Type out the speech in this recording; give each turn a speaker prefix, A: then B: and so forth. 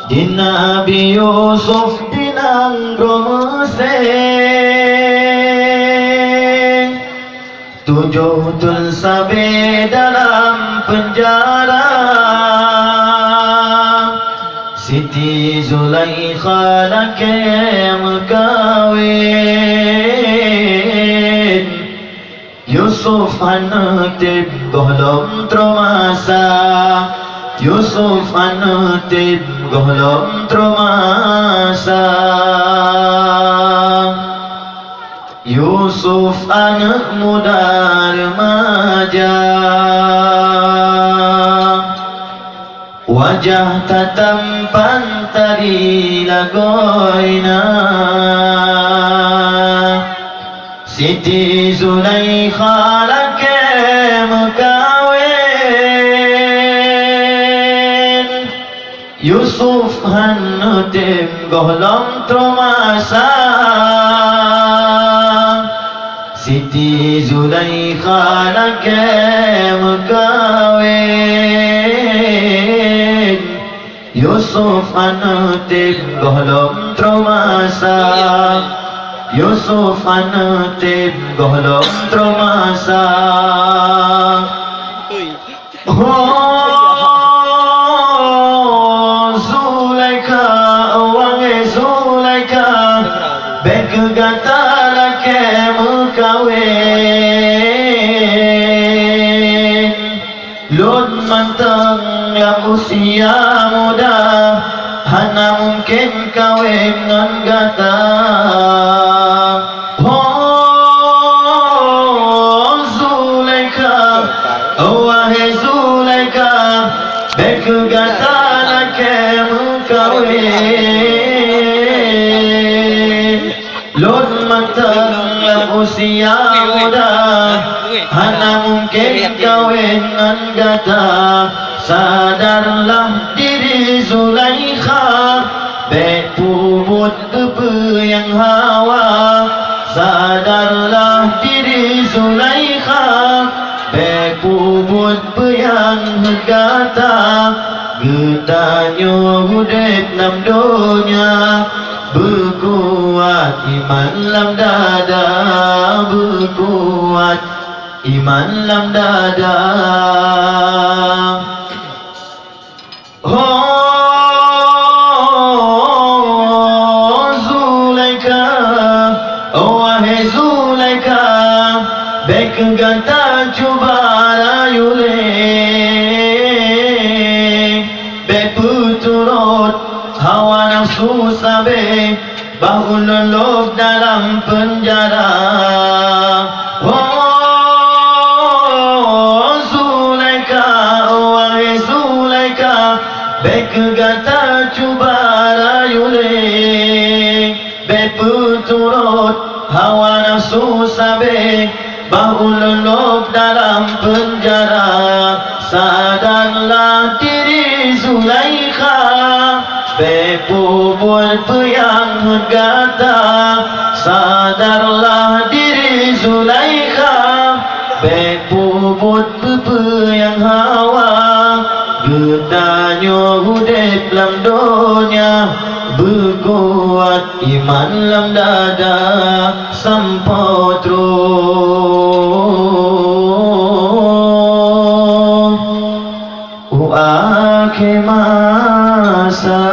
A: di Nabi Yusuf dinangrose, 7 tahun sabe dalam penjara. Siti Zulaikha laki mekawin, Yusuf hanatib gohlom tromasa, Yusuf hanatib gohlom tromasa. Yusuf anak muda remaja, wajah tatampan tadi lagoina. Siti Zulaikha laki mekawin, Yusuf hanutip gohlom tromasa. Siti Zulaikha laki mekawin, Yusuf hanutip gohlom tromasa. Yusuf hanutip gohlom tromasa. Oh Zulaikha, wangi Zulaikha, bek gata laki mekawin, lud manteng yang usia muda, hana mungkin kawin ngan gata. Oh Zulaikha, wahai Zulaikha, bek gata laki mekawin, lud manteng yang usia muda, hana mungkin kawin ngan gata. Sadarlah diri Zulaikha, bek puput kepe yang hawa. Sadarlah diri Zulaikha, bek puput yang gata. Getanyo hudep nam dunia, berkuat iman lam dada, berkuat iman lam dada. Oh Zulaikha, wahai Zulaikha, bek gata cuba rayule, bek puturut hawa nafsu sabe, bahu leluk dalam penjara. Oh Zulaikha, wahai Zulaikha, bek gata cuba rayule, bek puturut hawa nafsu sabe, bahu leluk dalam penjara. Sadarlah diri Zulaikha, bek puput yang gata. Sadarlah diri Zulaikha, bek puput yang hawa. Getanyo hudep lam dunia, berkuat iman lam dada, sampai terus akhir masa.